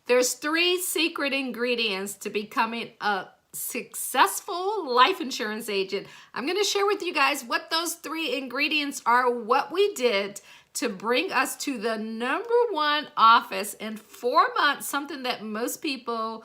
There's 3 secret ingredients to becoming a successful life insurance agent. I'm going to share with you guys what those 3 ingredients are, what we did to bring us to the #1 office in 4 months, something that most people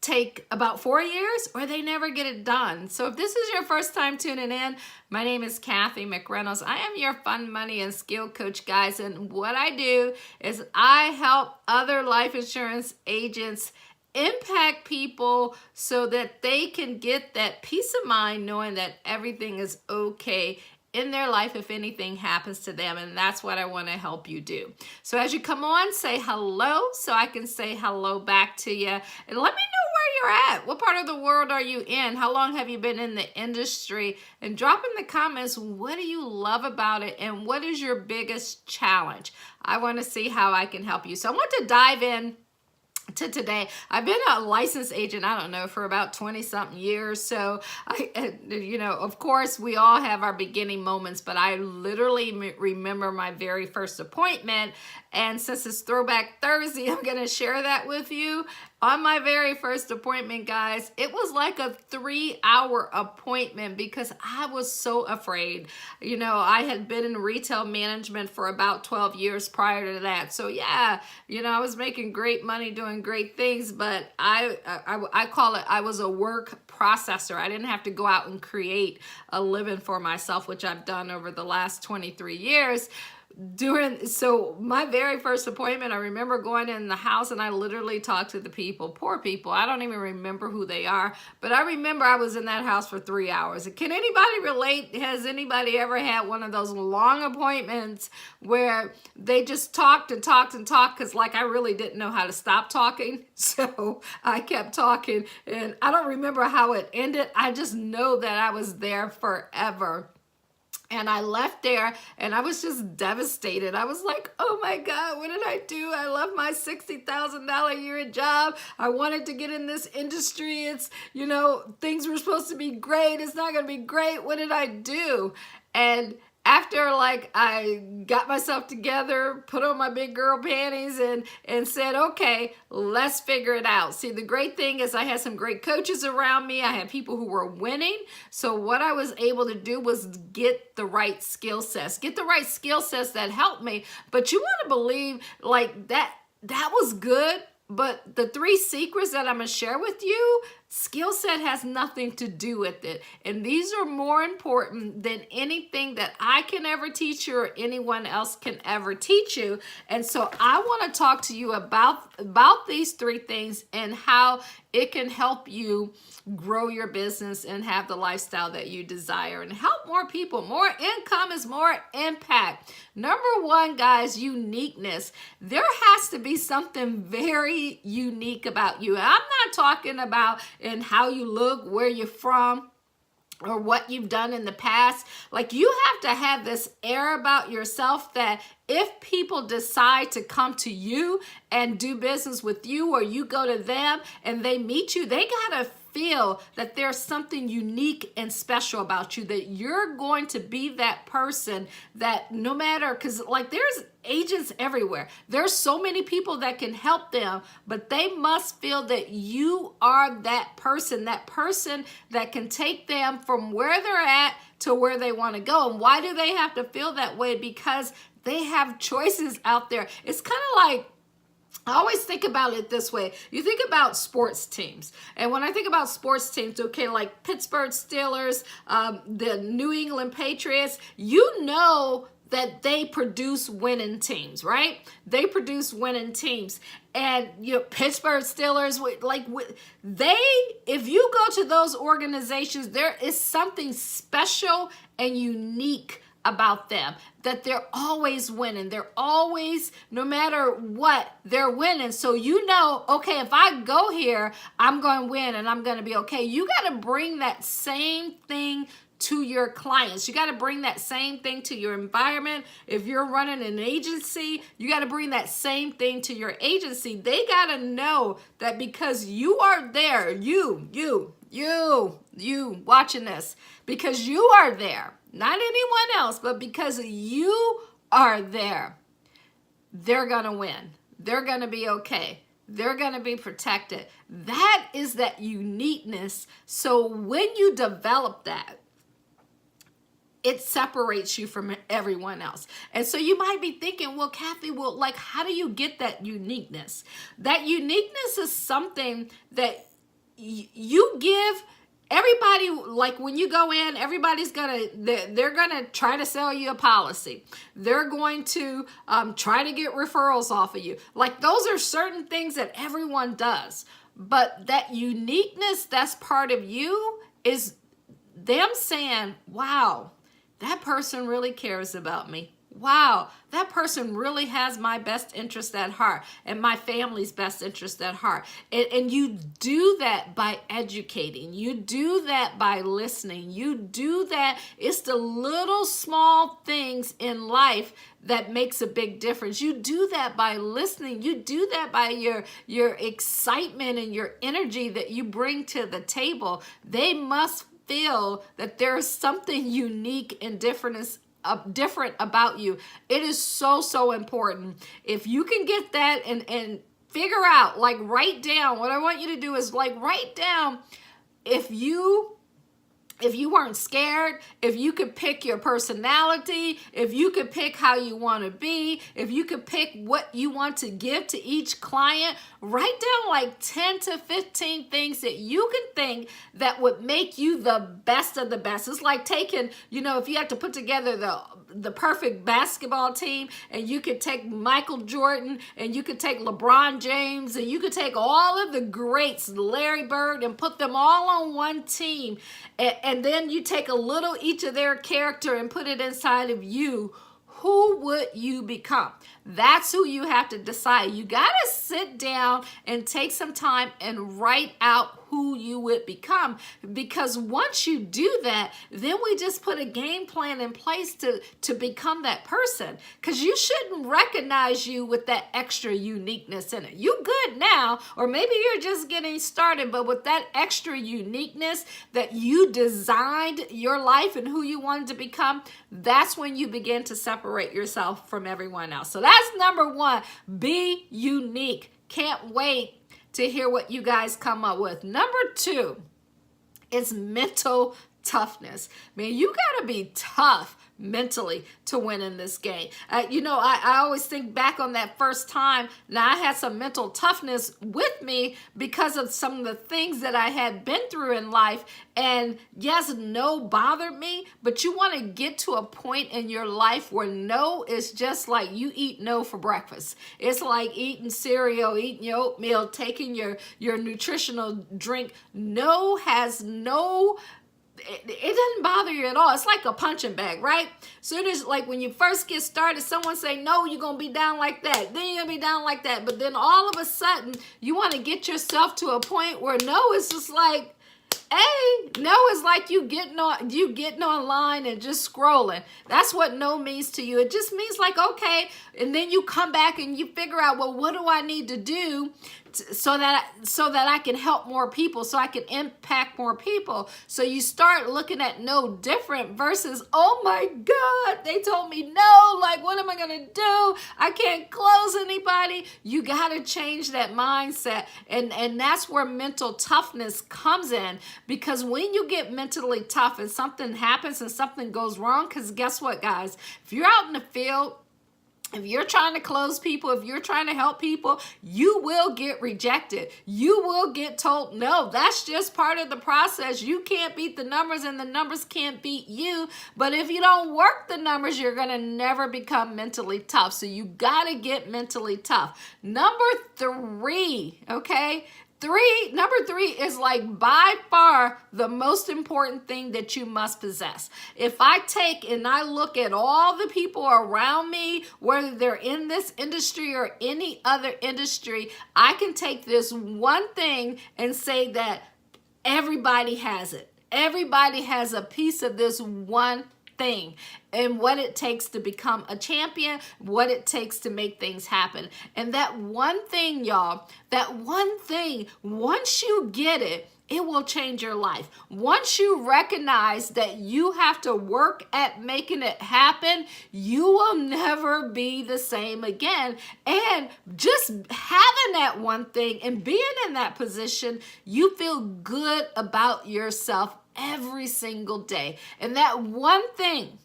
take about 4 years or they never get it done. So if this is your first time tuning in, my name is Kathy McReynolds. I am your fun, money, and skill coach, guys. And what I do is I help other life insurance agents impact people so that they can get that peace of mind knowing that everything is okay in their life if anything happens to them. And that's what I want to help you do. So as you come on, say hello so I can say hello back to you. And let me know where you're at. What part of the world are you in? How long have you been in the industry? And drop in the comments, what do you love about it? And what is your biggest challenge? I want to see how I can help you. So I want to dive in to today. I've been a licensed agent, I don't know, for about 20 something years. So of course we all have our beginning moments, but I literally remember my very first appointment. And since it's Throwback Thursday, I'm going to share that with you. On my very first appointment, guys, it was like a 3-hour appointment because I was so afraid. I had been in retail management for about 12 years prior to that. So yeah, I was making great money doing great things, but I call it, I was a work processor. I didn't have to go out and create a living for myself, which I've done over the last 23 years. So my very first appointment, I remember going in the house and I literally talked to the people, poor people. I don't even remember who they are, but I remember I was in that house for 3 hours. Can anybody relate? Has anybody ever had one of those long appointments where they just talked and talked and talked? Because I really didn't know how to stop talking. So I kept talking and I don't remember how it ended. I just know that I was there forever. And I left there and I was just devastated. I was like, oh my God, what did I do? I left my $60,000 a year job. I wanted to get in this industry. It's, things were supposed to be great. It's not going to be great. What did I do? And after I got myself together, put on my big girl panties and said, okay, let's figure it out. See, the great thing is I had some great coaches around me. I had people who were winning. So what I was able to do was get the right skill sets, that helped me. But you want to believe that was good. But the 3 secrets that I'm going to share with you, skill set has nothing to do with it. And these are more important than anything that I can ever teach you or anyone else can ever teach you. And so I want to talk to you about these 3 things and how it can help you grow your business and have the lifestyle that you desire and help more people. More income is more impact. #1, guys, uniqueness. There has to be something very unique about you. I'm not talking about in how you look, where you're from, or what you've done in the past. You have to have this air about yourself that if people decide to come to you and do business with you, or you go to them and they meet you, they gotta feel that there's something unique and special about you, that you're going to be that person that no matter, because there's agents everywhere. There's so many people that can help them, but they must feel that you are that person that can take them from where they're at to where they want to go. And why do they have to feel that way? Because they have choices out there. It's kind of I always think about it this way. You think about sports teams. And when I think about sports teams, okay, like Pittsburgh Steelers, the New England Patriots, that they produce winning teams, right? They produce winning teams. And Pittsburgh Steelers, if you go to those organizations, there is something special and unique about them, that they're always winning. They're always, no matter what, they're winning. So okay, if I go here, I'm going to win and I'm going to be okay. You got to bring that same thing to your clients. You got to bring that same thing to your environment. If you're running an agency, you got to bring that same thing to your agency. They got to know that because you are there, you watching this, because you are there, not anyone else, but because you are there, they're going to win. They're going to be okay. they're going to be protected. That is that uniqueness. So when you develop that, it separates you from everyone else. And so you might be thinking, well, Kathy, well, like, how do you get that uniqueness? That uniqueness is something that you give everybody. Like when you go in, everybody's they're gonna try to sell you a policy. They're going to try to get referrals off of you. Like those are certain things that everyone does. But that uniqueness that's part of you is them saying, wow, that person really cares about me. Wow, that person really has my best interest at heart and my family's best interest at heart. And you do that by educating. You do that by listening. You do that. It's the little small things in life that makes a big difference. You do that by listening. You do that by your excitement and your energy that you bring to the table. They must feel that there's something unique and different about you. It is so important. If you can get that and figure out, like write down, what I want you to do is like write down if you weren't scared, if you could pick your personality, if you could pick how you want to be, if you could pick what you want to give to each client, write down like 10 to 15 things that you can think that would make you the best of the best. It's like taking, if you have to put together the perfect basketball team, and you could take Michael Jordan, and you could take LeBron James, and you could take all of the greats, Larry Bird, and put them all on one team. And then you take a little each of their character and put it inside of you. Who would you become? That's who you have to decide. You got to sit down and take some time and write out who you would become. Because once you do that, then we just put a game plan in place to become that person. Because you shouldn't recognize you with that extra uniqueness in it. You good now, or maybe you're just getting started, but with that extra uniqueness that you designed your life and who you wanted to become, that's when you begin to separate yourself from everyone else. So that's number one. Be unique. Can't wait to hear what you guys come up with. Number two is mental toughness. Man, you gotta be tough mentally to win in this game. I always think back on that first time. Now, I had some mental toughness with me because of some of the things that I had been through in life. And yes, no bothered me, but you want to get to a point in your life where no is just like you eat no for breakfast. It's like eating cereal, eating your oatmeal, taking your nutritional drink. No has no... It doesn't bother you at all. It's like a punching bag, right? So it is like when you first get started, someone say, no, you're going to be down like that. Then you're going to be down like that. But then all of a sudden, you want to get yourself to a point where no is just like, hey, no is like you getting online and just scrolling. That's what no means to you. It just means like, okay. And then you come back and you figure out, well, what do I need to do so that I can help more people, so I can impact more people. So you start looking at no different versus, oh my God, they told me no, like what am I gonna do? I can't close anybody. You gotta change that mindset. And that's where mental toughness comes in, because when you get mentally tough and something happens and something goes wrong, because guess what, guys, if you're out in the field, if you're trying to close people, if you're trying to help people, you will get rejected. You will get told no. That's just part of the process. You can't beat the numbers and the numbers can't beat you. But if you don't work the numbers, you're going to never become mentally tough. So you got to get mentally tough. Number three, okay? Number three is like by far the most important thing that you must possess. If I take and I look at all the people around me, whether they're in this industry or any other industry, I can take this one thing and say that everybody has it. Everybody has a piece of this one thing, and what it takes to become a champion, what it takes to make things happen. And that one thing, y'all, that one thing, once you get it, it will change your life. Once you recognize that you have to work at making it happen, you will never be the same again. And just having that one thing and being in that position, you feel good about yourself every single day. And that one thing,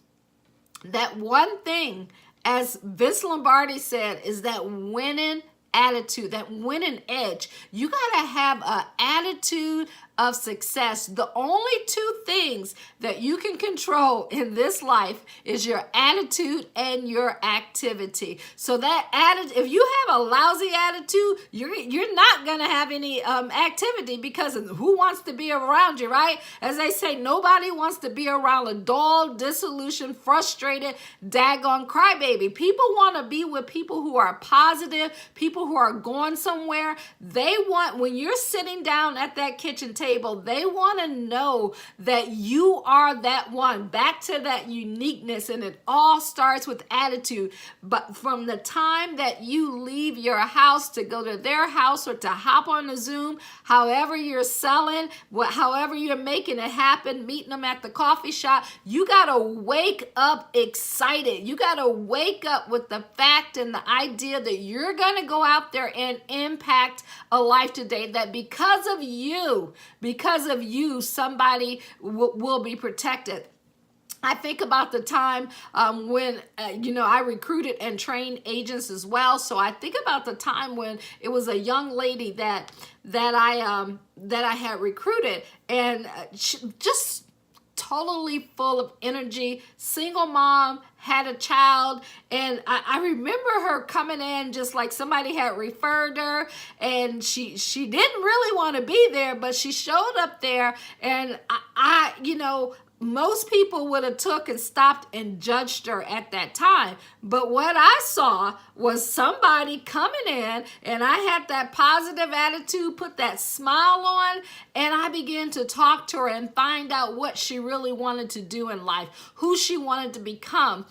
as Vince Lombardi said, is that winning attitude, that winning edge. You got to have an attitude of success. The only two things that you can control in this life is your attitude and your activity. So that attitude, if you have a lousy attitude, you're not going to have any activity, because who wants to be around you, right? As they say, nobody wants to be around a dull, disillusioned, frustrated, daggone crybaby. People want to be with people who are positive, people who are going somewhere. They want, when you're sitting down at that kitchen table, they want to know that you are that one. Back to that uniqueness, and it all starts with attitude. But from the time that you leave your house to go to their house or to hop on a Zoom, however you're selling, however you're making it happen, meeting them at the coffee shop, you got to wake up excited. You got to wake up with the fact and the idea that you're going to go out there and impact a life today, that because of you, somebody will be protected. I think about the time when, I recruited and trained agents as well. So I think about the time when it was a young lady that I had recruited, and she just totally full of energy, single mom, had a child, and I remember her coming in just like somebody had referred her, and she didn't really want to be there, but she showed up there, and I most people would have took and stopped and judged her at that time. But what I saw was somebody coming in, and I had that positive attitude, put that smile on, and I began to talk to her and find out what she really wanted to do in life, who she wanted to become,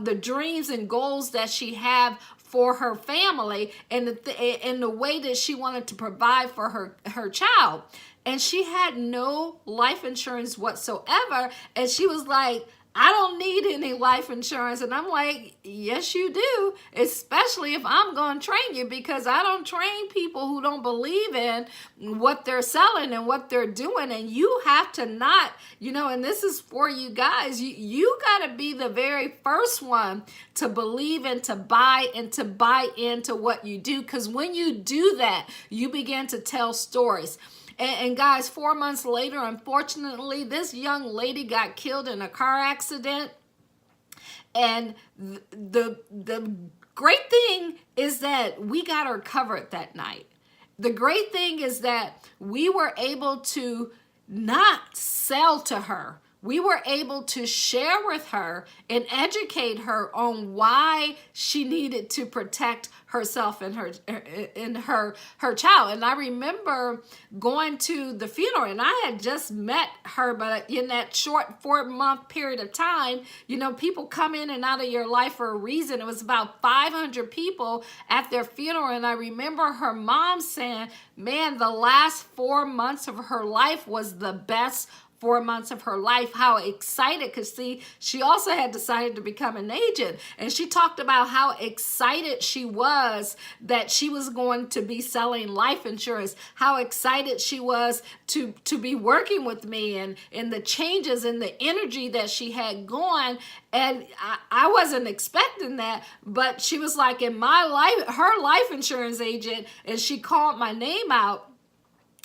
the dreams and goals that she had for her family, and the way that she wanted to provide for her child. And she had no life insurance whatsoever. And she was like, I don't need any life insurance. And I'm like, yes, you do, especially if I'm going to train you, because I don't train people who don't believe in what they're selling and what they're doing. And you have to not, and this is for you guys, you got to be the very first one to believe and to buy into what you do. Because when you do that, you begin to tell stories. And guys, 4 months later, unfortunately, this young lady got killed in a car accident. And the great thing is that we got her covered that night. The great thing is that we were able to not sell to her. We were able to share with her and educate her on why she needed to protect herself and her child. And I remember going to the funeral, and I had just met her, but in that short 4-month period of time, people come in and out of your life for a reason. It was about 500 people at their funeral, and I remember her mom saying, man, the last 4 months of her life was the best 4 months of her life. How excited, because see, she also had decided to become an agent, and she talked about how excited she was that she was going to be selling life insurance, how excited she was to be working with me, and the changes and the energy that she had going. And I wasn't expecting that, but she was like, in my life, her life insurance agent, and she called my name out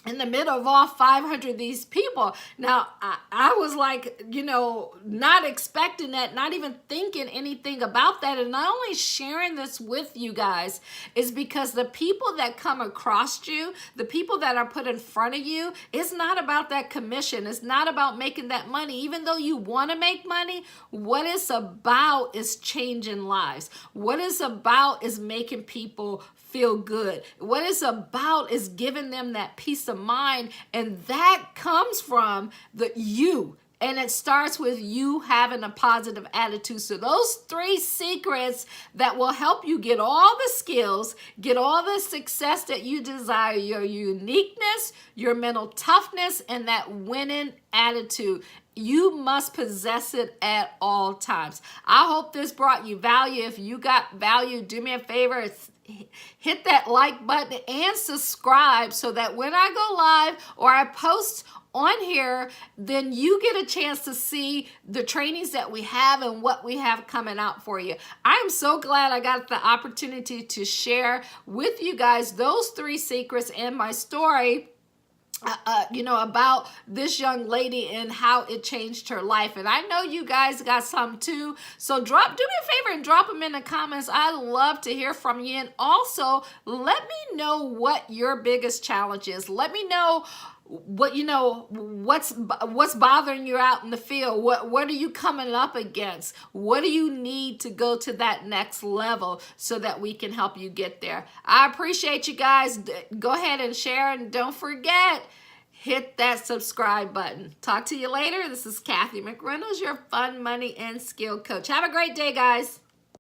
in the middle of all 500 of these people. Now, I was like, not expecting that, not even thinking anything about that. And not only sharing this with you guys is because the people that come across you, the people that are put in front of you, it's not about that commission. It's not about making that money. Even though you want to make money, what it's about is changing lives. What it's about is making people feel good. What it's about is giving them that peace of mind, and that comes from you. And it starts with you having a positive attitude. So those 3 secrets that will help you get all the skills, get all the success that you desire, your uniqueness, your mental toughness, and that winning attitude. You must possess it at all times. I hope this brought you value. If you got value, do me a favor. Hit that like button and subscribe so that when I go live or I post on here, then you get a chance to see the trainings that we have and what we have coming out for you. I am so glad I got the opportunity to share with you guys those 3 secrets and my story, about this young lady and how it changed her life. And I know you guys got some too. So do me a favor and drop them in the comments. I love to hear from you. And also let me know what your biggest challenge is. Let me know what's bothering you out in the field. What are you coming up against? What do you need to go to that next level so that we can help you get there? I appreciate you guys. Go ahead and share, and don't forget, hit that subscribe button. Talk to you later. This is Kathy McReynolds, your fun, money, and skill coach. Have a great day, guys.